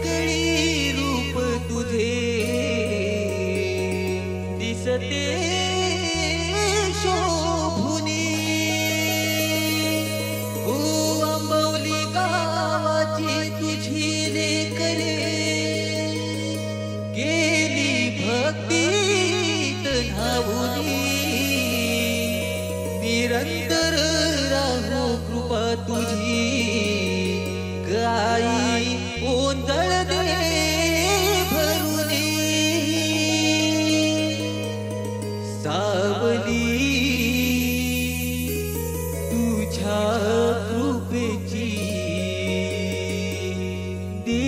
वेगळी रूप तुझे दिसते शोभुनी आंबवली गावाची तुझी लेकरे गेली भक्तीत न्हाऊनी निरंतर राहो कृपा तुझी गाई ओंजळ दे भरुनी सावली तुझ्या कृपेची दे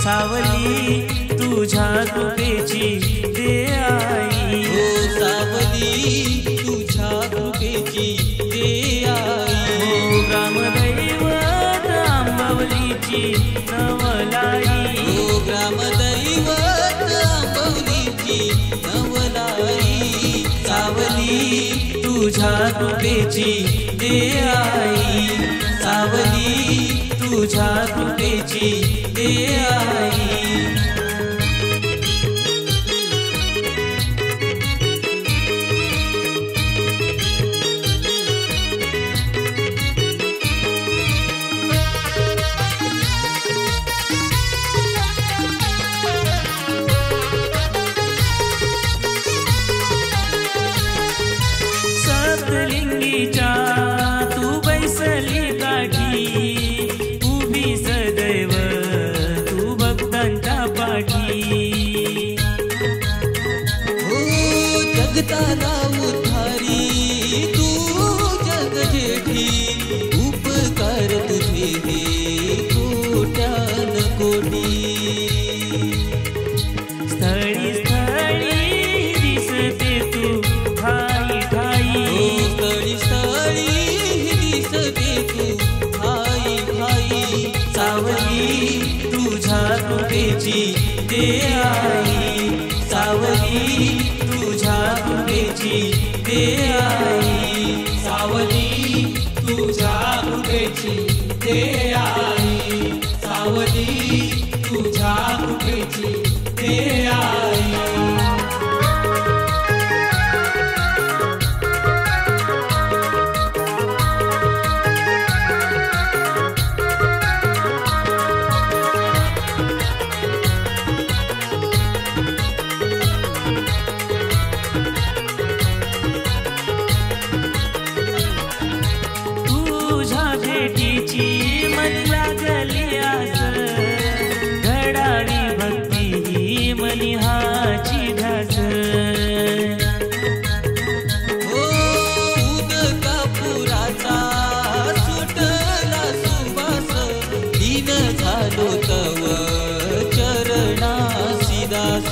सावली तुझ्या कृपेची दे आई हो सावली तुझ्या कृपेची दे आई हो ग्रामदैवत आंबवलीची नवलाई हो ग्रामदैवत आंबवलीची नवलाई सावली तुझ्या कृपेची दे आई सावली तुझ्या कृपेची दे आई सप्तलिंगीच्या तू बैसली काठी उभी सदैव तू भक्तांच्या पाठी हो जगताला उद्धारी तू जग जेठी उपकार तुझे हे कोट्यान कोटी स्थळी स्थळी दिसते तू ठाई ठाई स्थळी स्थळी दिसते तू ठाई ठाई सावली तुझ्या कृपेची दे आई सावली तुझ्या कृपेची दे आई सावली तुझ्या कृपेची दे आई सावली तुझ्या कृपेची दे आई तुझ्या भेटीची मन लागली आस घडावी भक्ती ही मनी हाची ध्यास हो उदका पुराचा सुटला सुवास दीन झालो तव चरणासी दास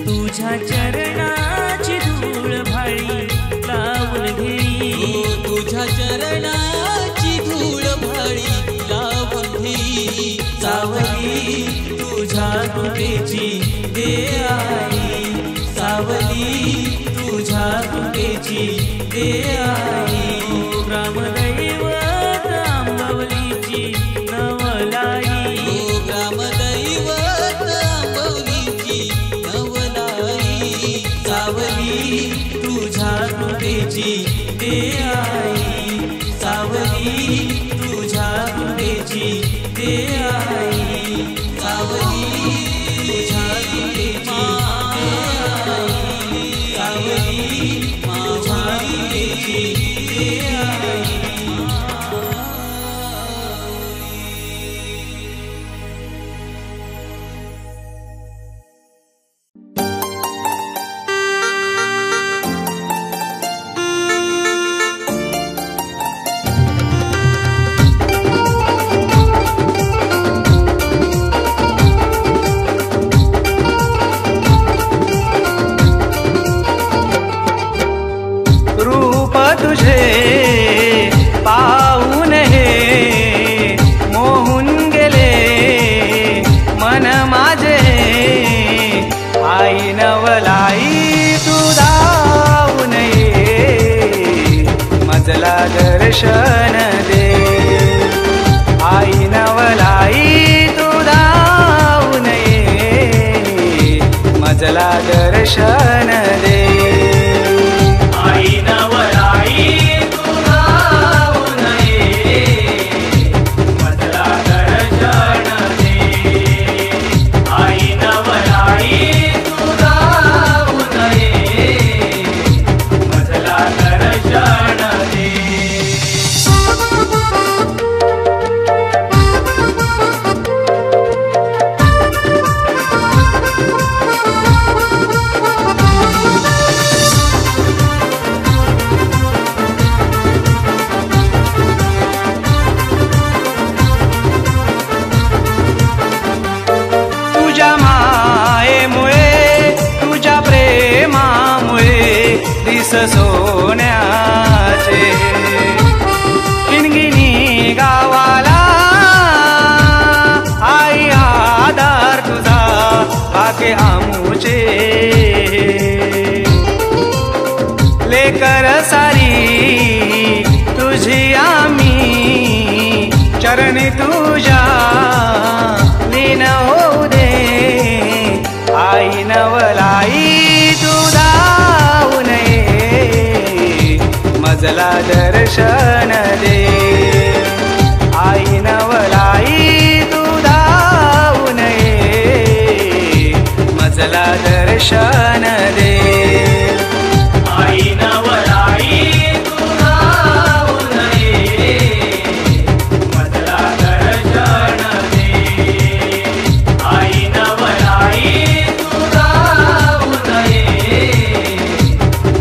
तुझ्या चरणाची धूळ भाळी लावून घेई तुझ्या चरणाची धूळ भाळी लावून घेई सावली तुझ्या कृपेची दे आई सावली तुझ्या कृपेची दे आई ग्रामदैवत आंबवलीची नवलाई हो ग्रामदैवत आंबवलीची नवलाई सावली तुझ्या कृपेची दे आई सावली तुझ्या कृपेची दे आई सावली तुझ्या कृपेची दे आई सावली तुझ्या कृपेची दे आई केस सोन्याचे किणगिणी गावाला आई आधार तुझा भाग्य आमुचे लेकर सारी तुझी आम्ही चरणी तुझ्या लीन होऊ दे आई नवलाई तू धावू नये मजला दर्शन दे आई नवलाई तू धावू नये मजला दर्शन दे आई नवलाई तू धावू नये मजला दर्शन दे आई नवलाई तू धावू नये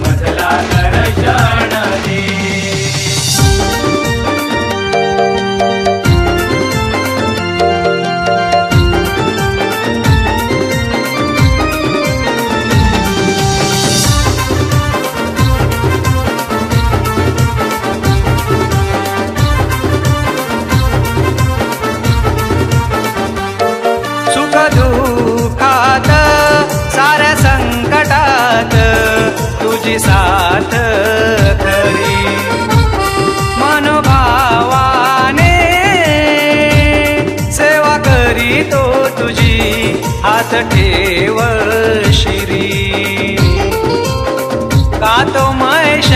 मजला दर्शन दे दुःखात साऱ्या संकटात तुझी साथ खरी मनोभावाने सेवा करीतो तुझी हात ठेव शिरी गातो महेश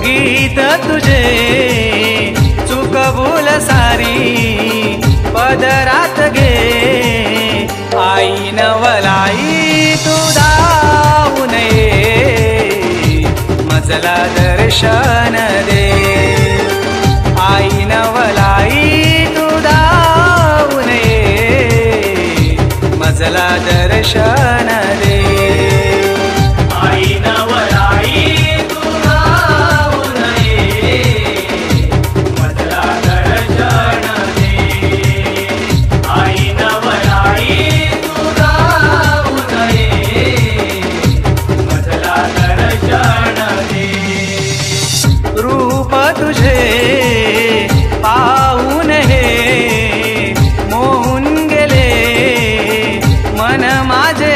गीत तुझे चूक भूल सारी पदरात घे आई नवलाई तू धावू नये मजला दर्शन दे आई नवलाई तू धावू नये मजला दर्शन दे आई नवलाई तू धावू नये मजला दर्शन आई नवलाई तू धावू नये मजला दर्शन दे रूप तुझे पाहून हे मोहून गेले मन माझे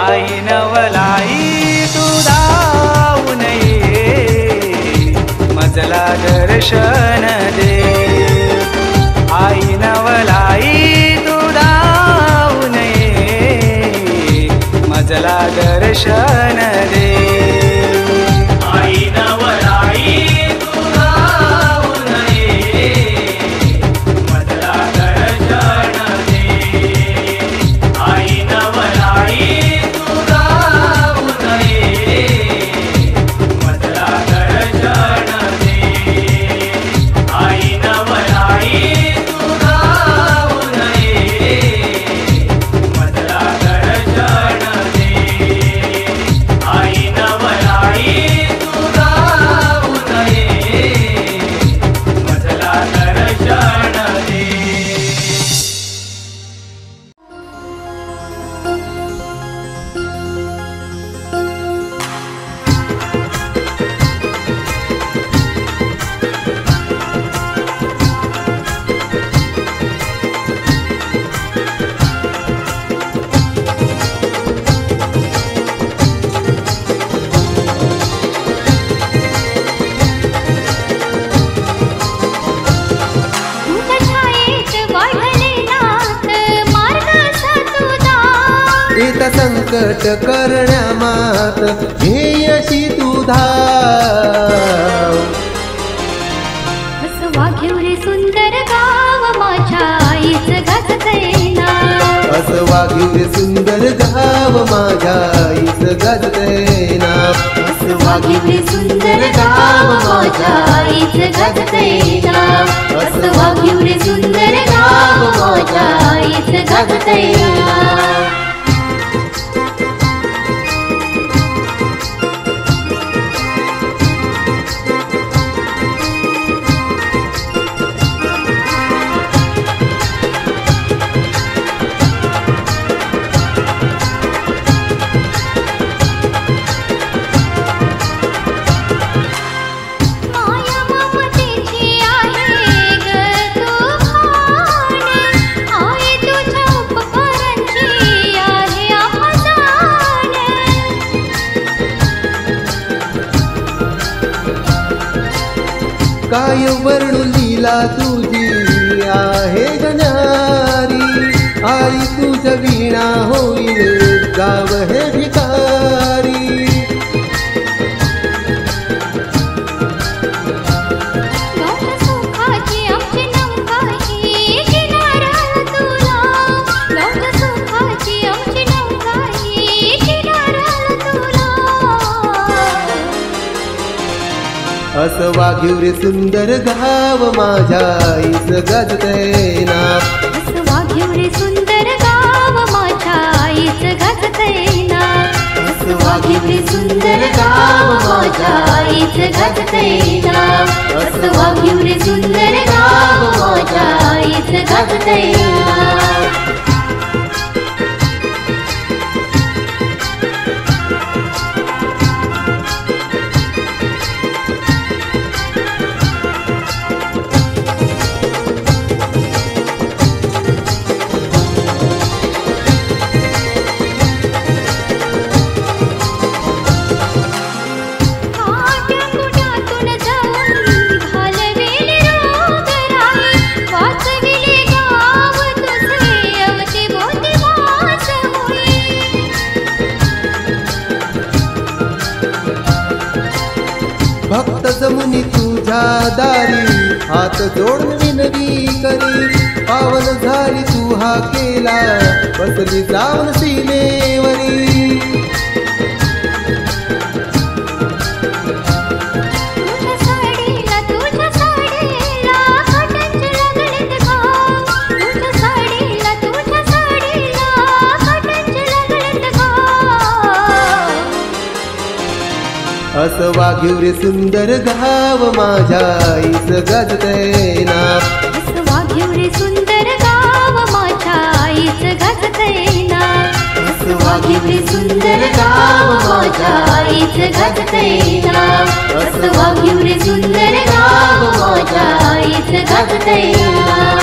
आई नवलाई तू धावू नये मजला दर्शन दे आई नवलाई तू धावू नये मजला दर्शन दे आई नवलाई तू धावू नये मजला दर्शन दे आई नवलाई तू धावू नये मजला दर्शन दे आई नवलाई तू धावू नये मजला दर्शन दे आई नवलाई तू धावू नये मजला दर्शन दे संकट करण्यामात ध्येयशी तू धाव असं वाघ्यव रे सुंदर गाव माझ्या आईचं गाजतंय नाव असं वाघ्यव रे सुंदर गाव माझ्या आईचं गाजतंय नाव असं वाघ्यव रे सुंदर गाव माझ्या आईचं गाजतंय नाव असं वाघ्यव रे सुंदर गाव माझ्या आईचं गाजतंय नाव काय वर्णू लीला तुझी आहे गणारी आई तुझ वीणा होईल गाव हे भिकारी असं वाघीव रे सुंदर गाव माझ्या आईच गाजतय नाव असं वाघीव रे सुंदर गाव माझ्या आईच गाजतय नाव असं वाघीव रे सुंदर गाव माझ्या आईच गाजतय नाव असं वाघीव रे सुंदर गाव माझ्या आईच गाजतय नाव भक्त जमुनी तुझ्या दारी हात जोडून विनवी करी पावन झाली तू हा केला बसली जाऊन सीमेवरी असं वाघीव रे सुंदर गाव माझ्या आईच गाजतय नाव असं वाघीव रे सुंदर गाव माझ्या आईच गाजतय नाव असं वाघीव रे सुंदर गाव माझ्या आईच गाजतय नाव असं वाघीव रे सुंदर गाव माझ्या आईच गाजतय नाव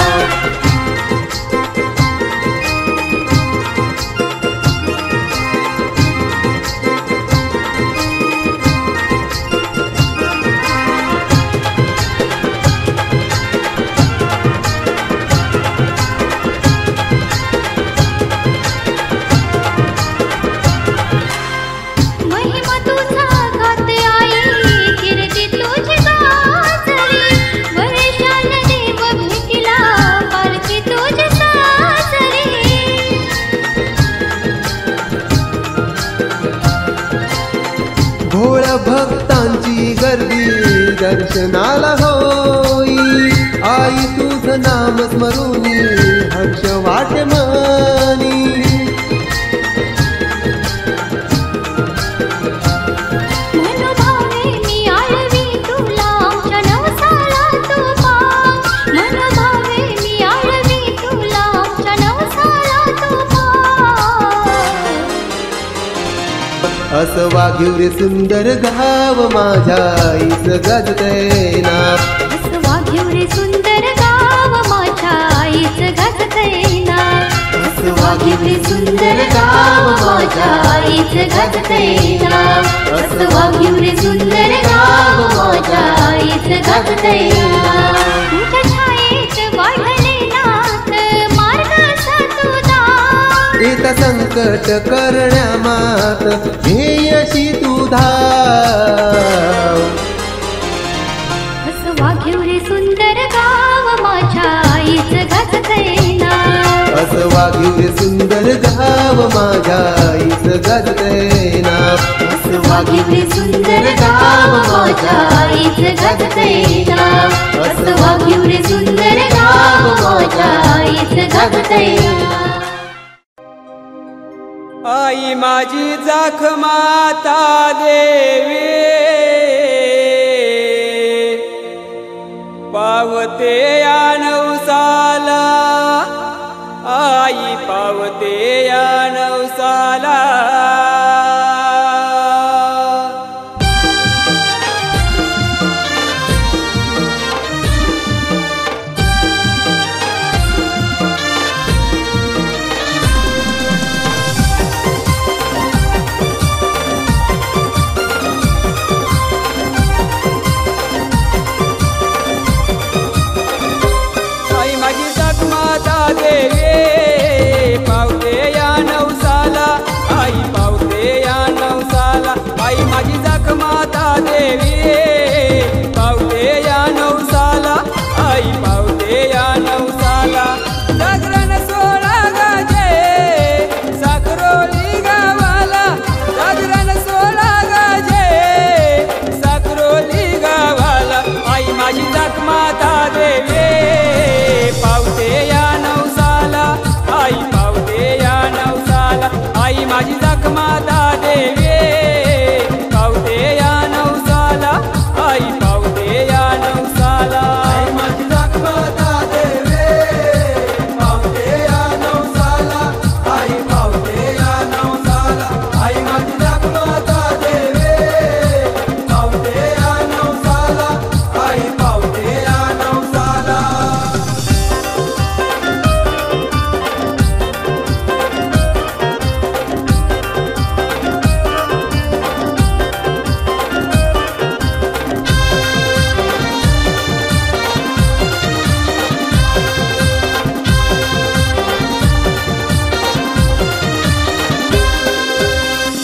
भोळ्या भक्तांची गर्दी दर्शनाला होई आई तुझं नाम स्मरुनी हर्ष वाटे मनी असं वाघीव रे सुंदर गाव माझ्या आईच गाजतय नाव असं वाघीव रे सुंदर गाव माझ्या आईच गाजतय नाव असं वाघीव रे सुंदर गाव माझ्या आईच गाजतय नाव असं वाघीव रे सुंदर गाव माझ्या आईच गाजतय नाव तुझ्या छायेत वाढले नाथ मार्ग तुझा येत संकट करण्या मात ध्येयशी तू धाव असं वाघीव रे सुंदर गाव माझ्या आईच गाजतय नाव असं वाघीव रे सुंदर गाव माझ्या आईच गाजतय नाव असं वाघीव रे सुंदर गाव माझ्या आईच गाजतय नाव असं वाघीव रे सुंदर गाव माझ्या आईच गाजतय नाव आई माझी जाख माता देवी पावते या नवसाला आई पावते या नवसाला माता देवी पावते या नवसाला आई पावते या नवसाला आई माझी जख माता देवी पावते या नवसाला आई पावते या नवसाला आई माझी जख माता देवी पावते या नवसाला आई पावते या नवसाला आई माझी जख माता देवी पावते या नवसाला आई पावते या नवसाला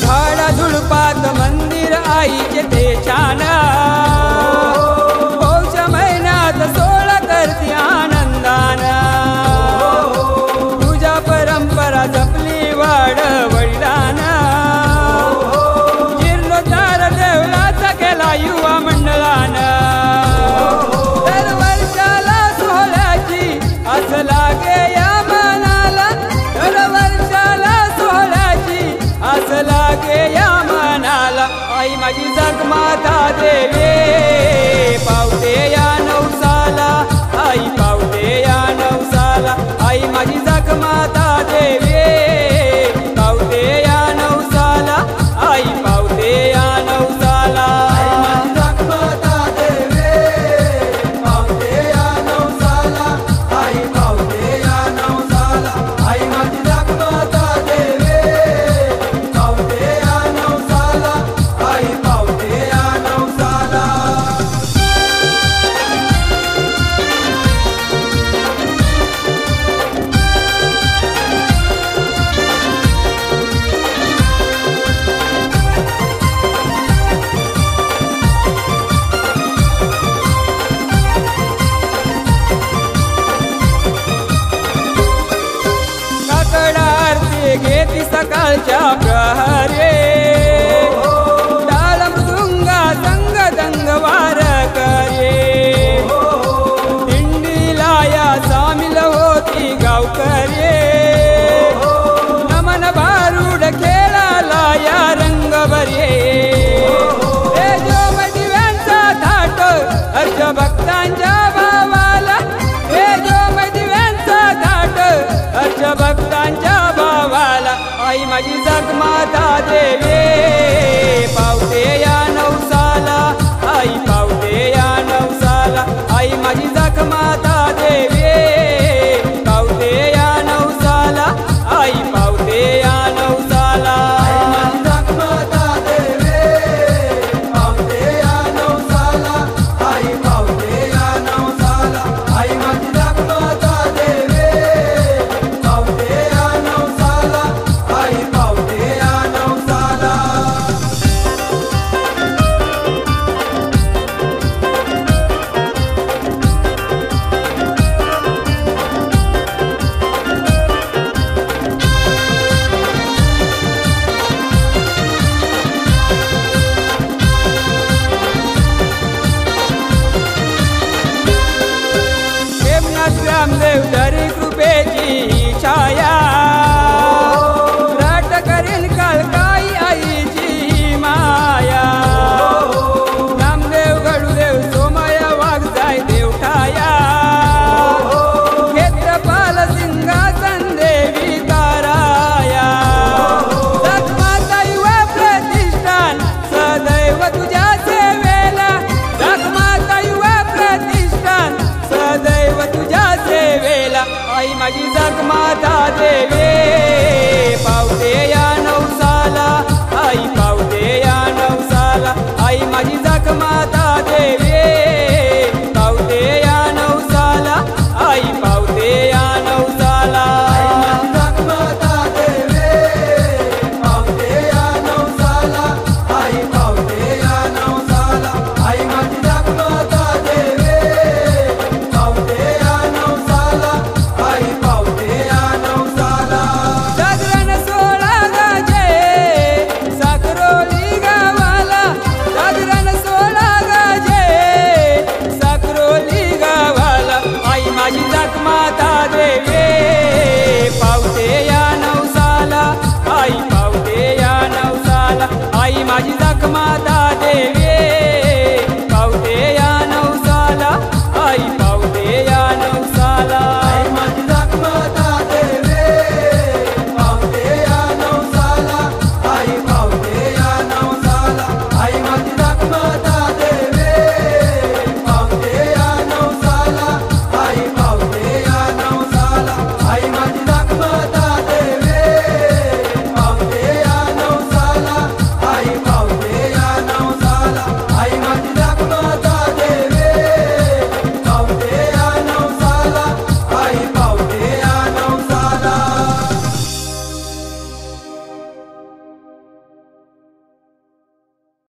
झाडा झुडपात मंदिर आईचे ते छान पौष महिन्यात सोहळा करते आनंदान तुझ्या परंपरा जपली वाड वडिलान जीर्णोद्धार देवळाचा केला युवा मंडळान दर वर्षाला सोहळ्याची आस लागे या मनाला दर वर्षाला सोहळ्याची आस लागे या मनाला आई माझी जग माता देवी पावते या नवसाला आई पावते या नवसाला आई माझी जग माता देवी पावते या नवसाला आई पावते या नवसाला आई माझी जख माता देवी पावते या नवसाला आई पावते या नवसाला आई माझी जख माता देवी पावते या नवसाला आई पावते या नवसाला काकड आरती घेती सकाळच्या प्रहरे टाळ मृदुंगा संग दंग वार करे दिंडीला या सामील होती गावकरी नमन भारूड खेळाला या रंग बरे तेजोमय दिव्यांचा थाट हर्ष भक्तांच्या भावाला तेजोमय दिव्यांचा थाट हर्ष भक्तांच्या भावाला आई माझी जग माता देवी पावते या नवसाला आई पावते या नवसाला आई माझी जग